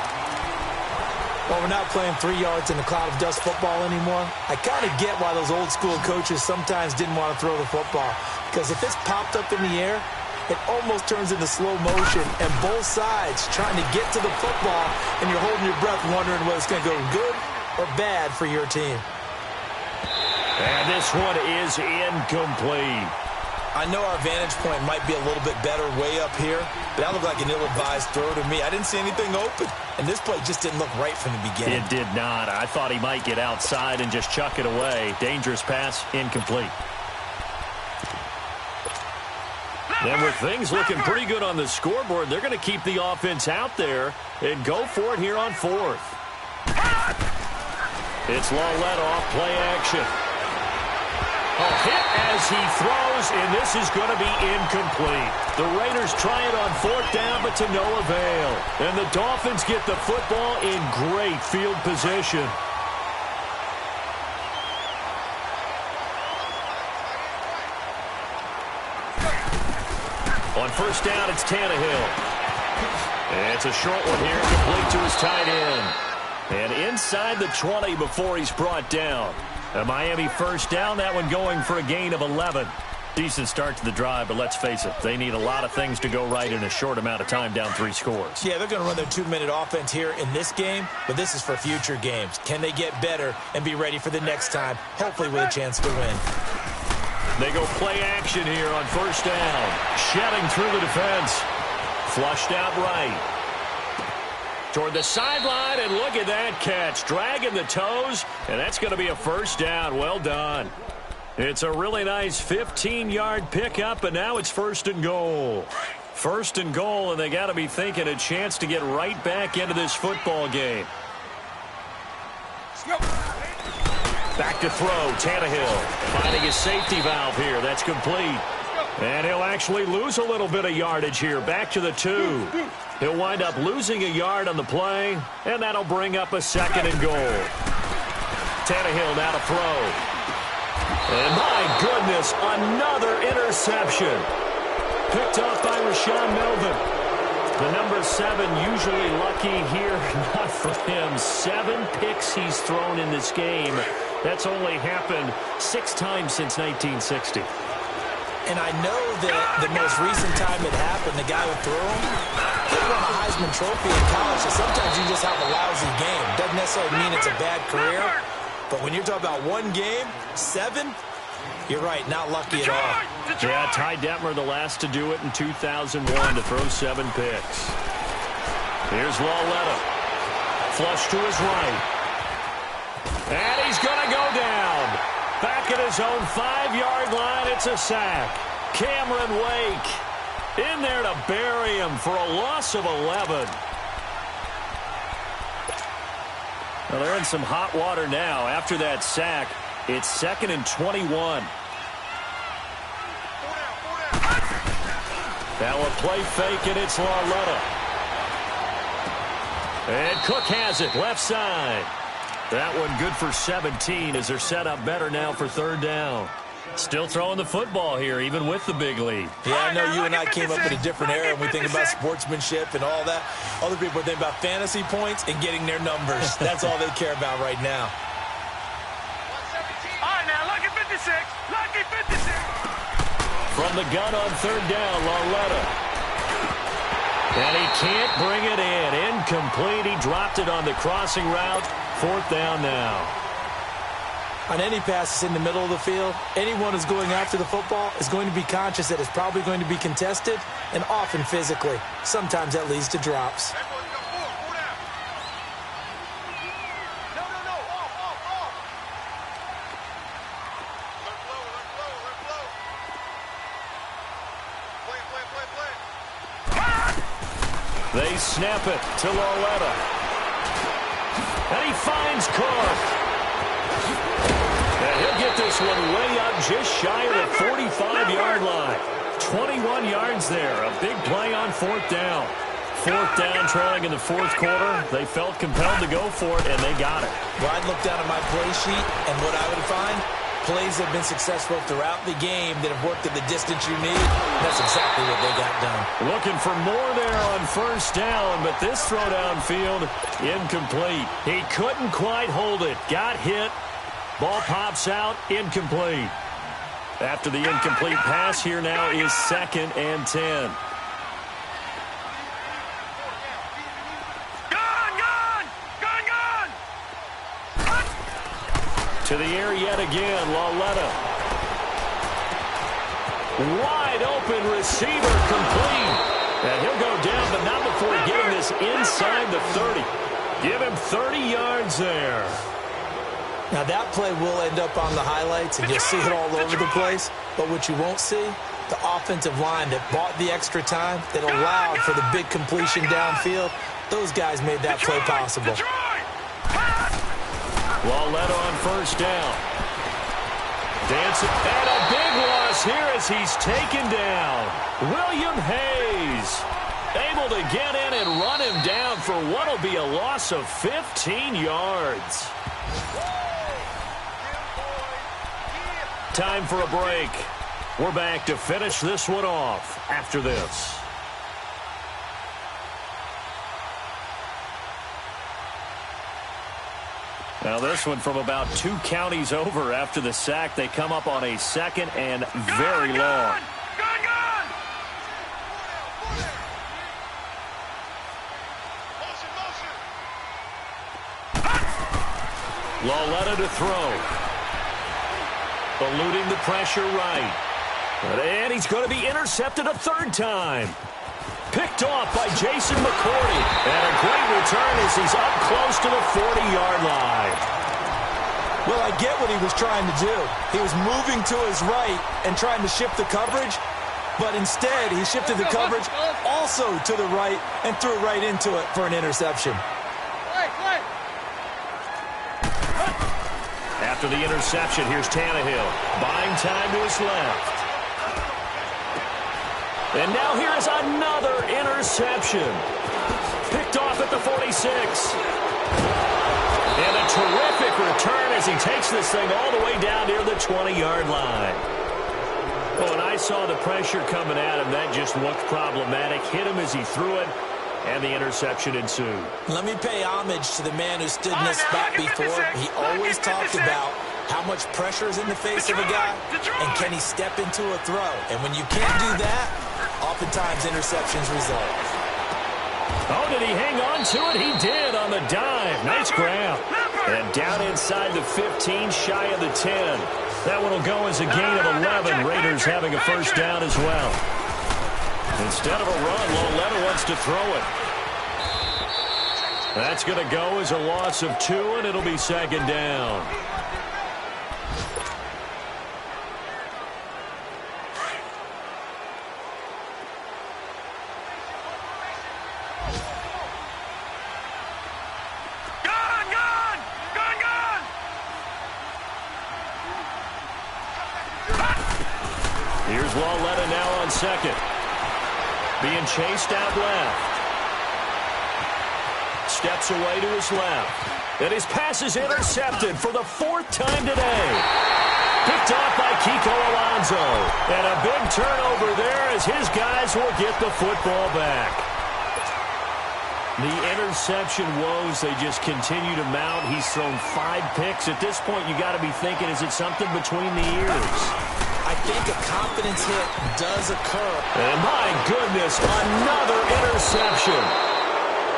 Well, we're not playing 3 yards in a cloud of dust football anymore. I kind of get why those old school coaches sometimes didn't want to throw the football. Because if it's popped up in the air, it almost turns into slow motion. And both sides trying to get to the football, and you're holding your breath wondering whether it's going to go good or bad for your team. And this one is incomplete. I know our vantage point might be a little bit better way up here, but that looked like an ill-advised throw to me. I didn't see anything open, and this play just didn't look right from the beginning. It did not. I thought he might get outside and just chuck it away. Dangerous pass, incomplete. And with things looking pretty good on the scoreboard, they're going to keep the offense out there and go for it here on 4th. It's Lauletta off play action. A hit as he throws, and this is going to be incomplete. The Raiders try it on 4th down, but to no avail. And the Dolphins get the football in great field position. On 1st down, it's Tannehill. And it's a short one here, complete to his tight end. And inside the 20 before he's brought down. A Miami 1st down, that one going for a gain of 11. Decent start to the drive, but let's face it, they need a lot of things to go right in a short amount of time, down 3 scores. Yeah, they're going to run their 2-minute offense here in this game, but this is for future games. Can they get better and be ready for the next time, hopefully with a chance to win? They go play action here on 1st down. Shedding through the defense. Flushed out right. Toward the sideline, and look at that catch. Dragging the toes, and that's going to be a 1st down. Well done. It's a really nice 15-yard pickup, and now it's 1st and goal. 1st and goal, and they got to be thinking a chance to get right back into this football game. Back to throw, Tannehill finding his safety valve here. That's complete. And he'll actually lose a little bit of yardage here. Back to the 2. He'll wind up losing a yard on the play, and that'll bring up a 2nd and goal. Tannehill now to throw. And my goodness, another interception. Picked off by Rashaan Melvin. The number 7 usually lucky here. Not for him. 7 picks he's thrown in this game. That's only happened 6 times since 1960. And I know that the most recent time it happened, the guy who threw him, he won a Heisman Trophy in college, so sometimes you just have a lousy game. Doesn't necessarily mean it's a bad career, but when you're talking about one game, 7, you're right, not lucky at all. Yeah, Ty Detmer, the last to do it in 2001, to throw 7 picks. Here's Lauletta. Flush to his right. And he's going to go down. Back at his own 5-yard line, it's a sack. Cameron Wake in there to bury him for a loss of 11. Well, they're in some hot water now. After that sack, it's 2nd and 21. Now a play fake, and it's Lauletta. And Cook has it, left side. That one good for 17 as they're set up better now for 3rd down. Still throwing the football here, even with the big lead. Yeah, I know you and I came up in a different era when we think about sportsmanship and all that. Other people think about fantasy points and getting their numbers. That's all they care about right now. All right, now, lucky 56. Lucky 56. From the gun on 3rd down, Lauletta. And he can't bring it in. Incomplete. He dropped it on the crossing route. 4th down now. On any passes in the middle of the field, anyone who's going after the football is going to be conscious that it's probably going to be contested, and often physically. Sometimes that leads to drops. They snap it to Lauletta. And he finds Clark. And he'll get this one way up just shy of the 45-yard line. 21 yards there. A big play on 4th down. 4th down, trailing in the 4th quarter. They felt compelled to go for it, and they got it. Well, I'd look down at my play sheet, and what I would find, plays have been successful throughout the game that have worked at the distance you need. That's exactly what they got done. Looking for more there on 1st down, but this throw downfield, incomplete. He couldn't quite hold it. Got hit. Ball pops out, incomplete. After the incomplete pass, here now is 2nd and 10. To the air yet again, Lauletta. Wide open receiver, complete. And he'll go down, but not before getting this inside the 30. Give him 30 yards there. Now that play will end up on the highlights, and you'll see it all over the place. But what you won't see, the offensive line that bought the extra time, that allowed for the big completion downfield, those guys made that play possible. Lauletta on 1st down. Dancing, and a big loss here as he's taken down. William Hayes able to get in and run him down for what will be a loss of 15 yards. Time for a break. We're back to finish this one off after this. Now this one from about 2 counties over after the sack. They come up on a 2nd and very long. Lauletta to throw. Eluding the pressure right. And he's going to be intercepted a 3rd time. Picked off by Jason McCourty. And a great return as he's up close to the 40-yard line. Well, I get what he was trying to do. He was moving to his right and trying to shift the coverage, but instead he shifted the coverage also to the right and threw right into it for an interception. After the interception, here's Tannehill. Buying time to his left. And now here is another interception. Picked off at the 46. And a terrific return as he takes this thing all the way down near the 20-yard line. Oh, and I saw the pressure coming at him. That just looked problematic. Hit him as he threw it, and the interception ensued. Let me pay homage to the man who stood in this spot before. He always talked about how much pressure is in the face of a guy, and can he step into a throw. And when you can't do that, oftentimes interceptions result. Oh, did he hang on to it? He did on the dive. Nice grab. And down inside the 15, shy of the 10. That one will go as a gain of 11. Raiders having a first down as well. Instead of a run, Lauletta wants to throw it. That's going to go as a loss of 2, and it'll be second down. Here's Lauletta now on second. Being chased out left. Steps away to his left. And his pass is intercepted for the 4th time today. Picked off by Kiko Alonso. And a big turnover there as his guys will get the football back. The interception woes, they just continue to mount. He's thrown 5 picks. At this point, you got to be thinking, is it something between the ears? I think a confidence hit does occur. And my goodness, another interception.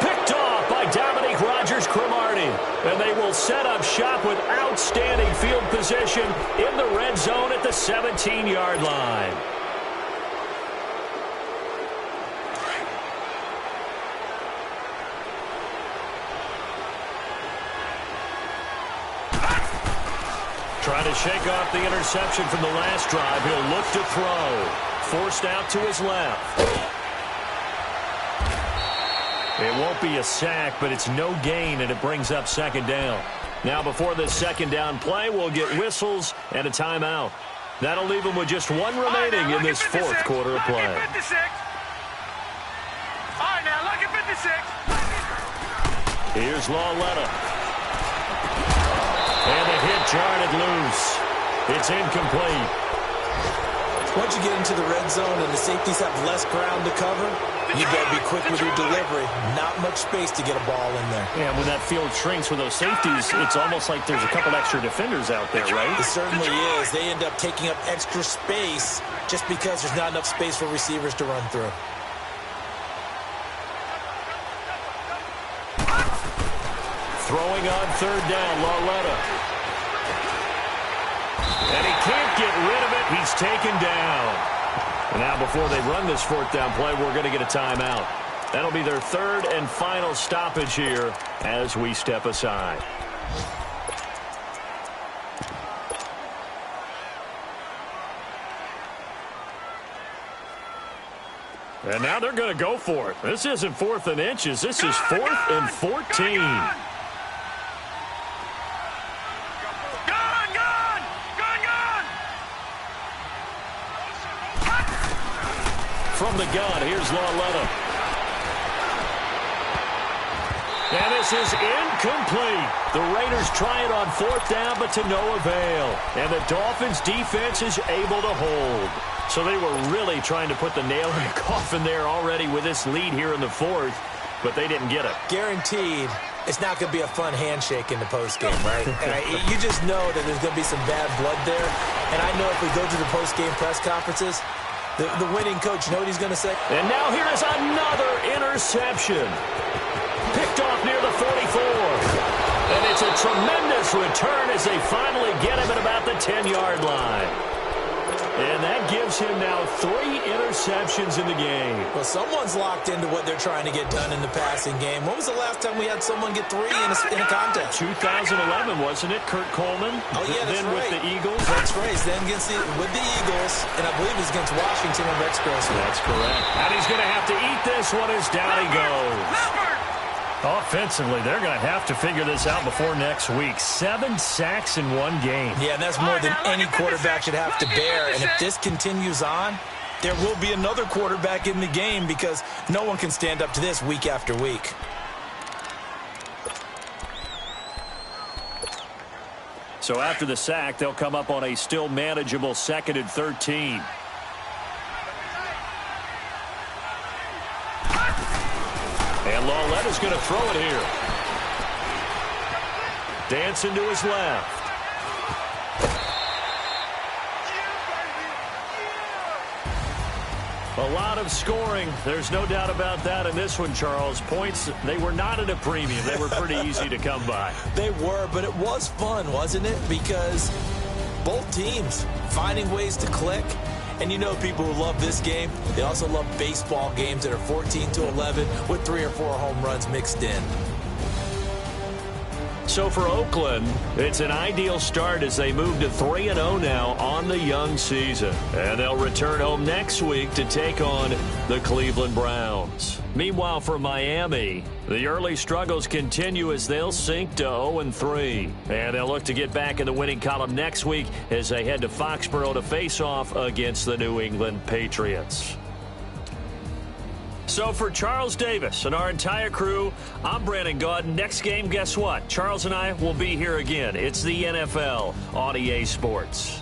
Picked off by Dominique Rodgers-Cromartie. And they will set up shop with outstanding field position in the red zone at the 17-yard line. Trying to shake off the interception from the last drive. He'll look to throw. Forced out to his left. It won't be a sack, but it's no gain, and it brings up second down. Now, before this second down play, we'll get whistles and a timeout. That'll leave them with just 1 remaining in this 4th quarter of play. All right, now, look at 56. Here's Lauletta. And the hit jarred it loose. It's incomplete. Once you get into the red zone and the safeties have less ground to cover, you better be quick with your delivery. Not much space to get a ball in there. Yeah, when that field shrinks with those safeties, it's almost like there's a couple extra defenders out there, right? It certainly is. They end up taking up extra space just because there's not enough space for receivers to run through. Throwing on 3rd down, Lauletta. And he can't get rid of it. He's taken down. And now before they run this 4th down play, we're going to get a timeout. That'll be their 3rd and final stoppage here as we step aside. And now they're going to go for it. This isn't 4th and inches. This is 4th and 14. From the gun, here's Lauletta. And this is incomplete. The Raiders try it on 4th down, but to no avail. And the Dolphins' defense is able to hold. So they were really trying to put the nail in the coffin there already with this lead here in the 4th, but they didn't get it. Guaranteed, it's not going to be a fun handshake in the postgame, right? You just know that there's going to be some bad blood there. And I know if we go to the postgame press conferences, the winning coach, you know what he's going to say? And now here is another interception. Picked off near the 44. And it's a tremendous return as they finally get him at about the 10-yard line. And that gives him now 3 interceptions in the game. Well, someone's locked into what they're trying to get done in the passing game. When was the last time we had someone get 3 in a contest? 2011, wasn't it, Kurt Coleman? Oh, yeah, that's then right. with the Eagles. That's right. Then with the Eagles, and I believe it was against Washington and Rex Grossman. That's correct. And he's going to have to eat this one as down he goes. Offensively, they're going to have to figure this out before next week. 7 sacks in one game. Yeah, and that's more than any quarterback should have to bear. And if this continues on, there will be another quarterback in the game because no one can stand up to this week after week. So after the sack, they'll come up on a still manageable 2nd and 13. And Laulette's going to throw it here. Dancing to his left. A lot of scoring. There's no doubt about that in this one, Charles. Points, they were not at a premium. They were pretty easy to come by. They were, but it was fun, wasn't it? Because both teams finding ways to click. And you know people who love this game, they also love baseball games that are 14-11 with 3 or 4 home runs mixed in. So for Oakland, it's an ideal start as they move to 3-0 now on the young season. And they'll return home next week to take on the Cleveland Browns. Meanwhile, for Miami, the early struggles continue as they'll sink to 0-3. And they'll look to get back in the winning column next week as they head to Foxborough to face off against the New England Patriots. So for Charles Davis and our entire crew, I'm Brandon Gaudin. Next game, guess what? Charles and I will be here again. It's the NFL on EA Sports.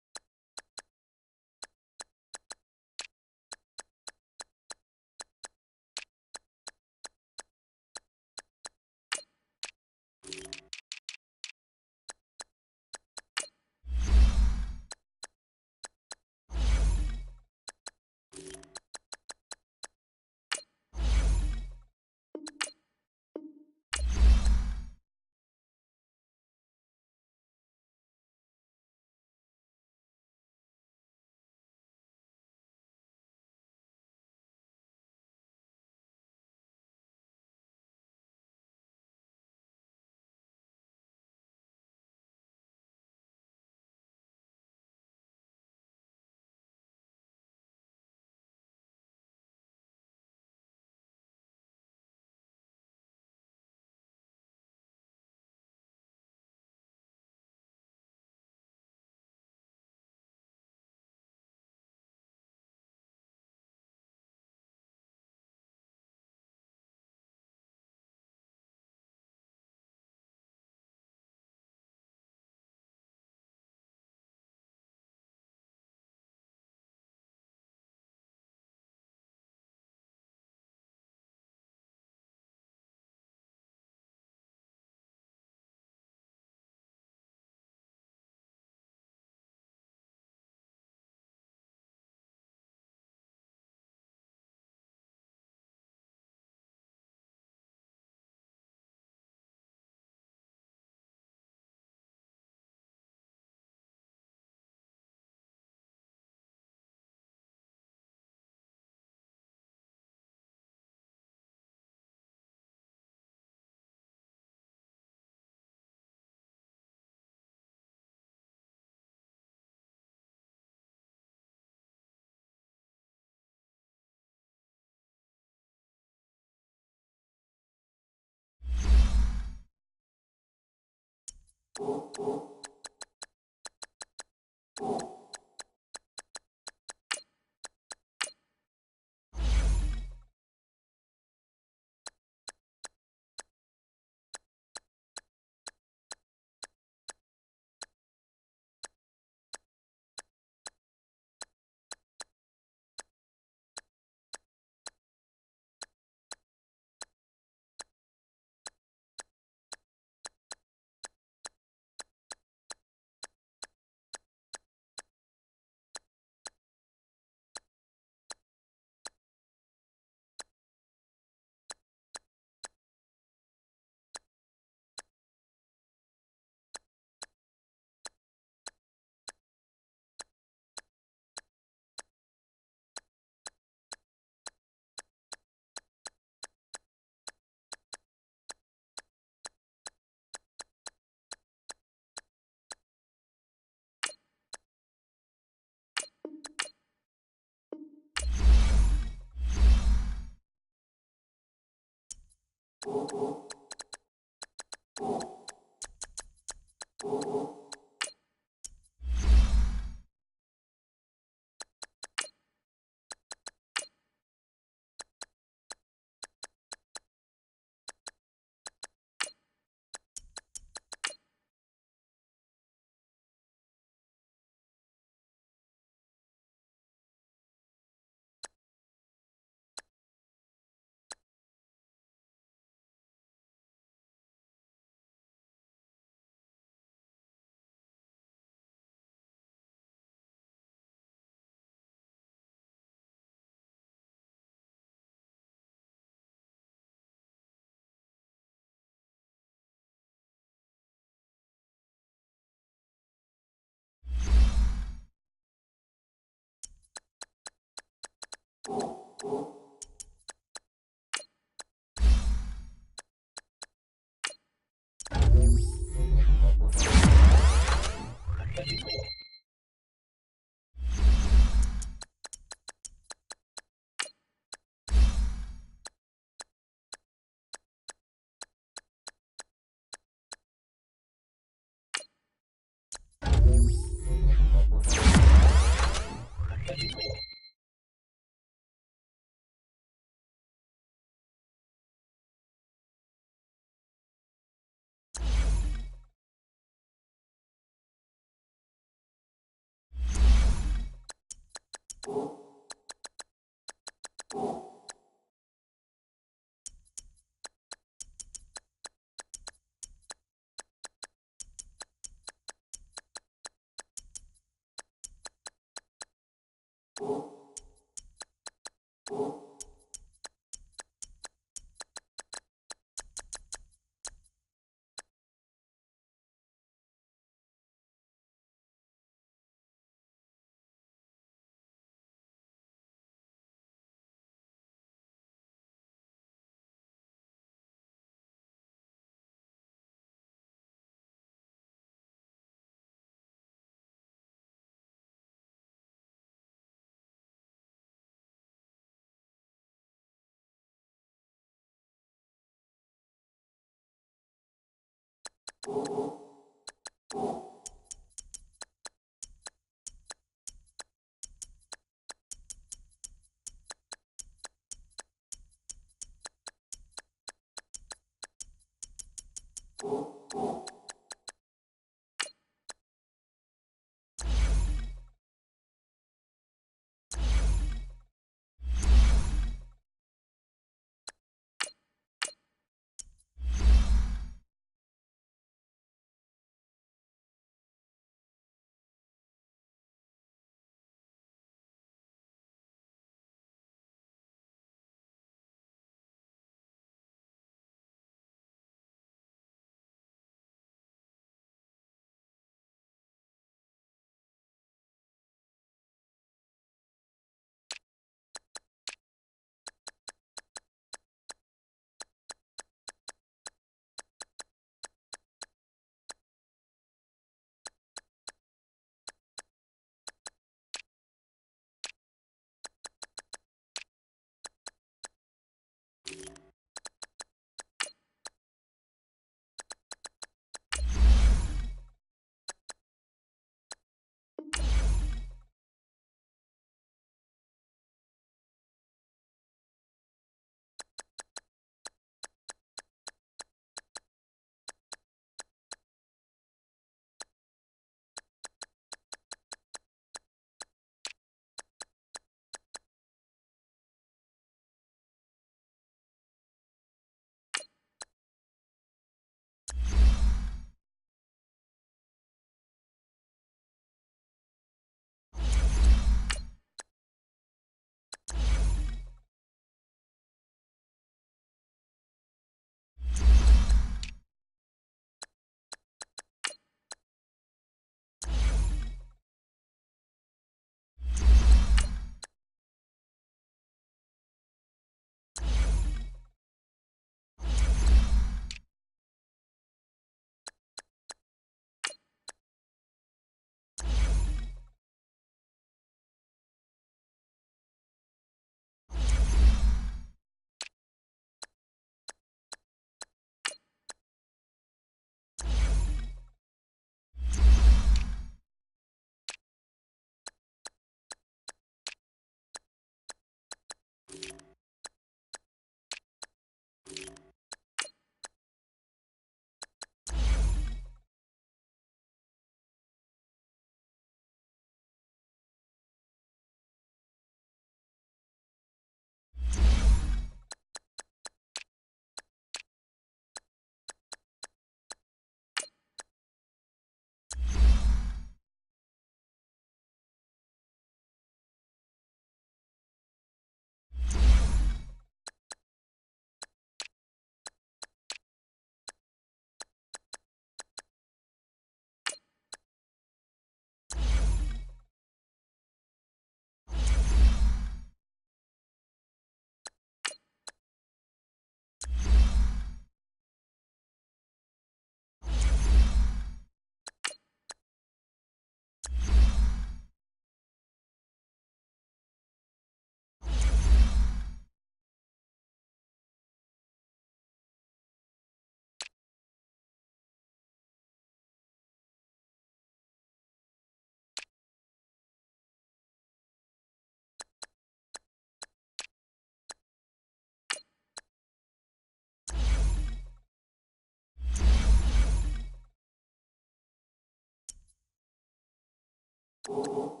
it.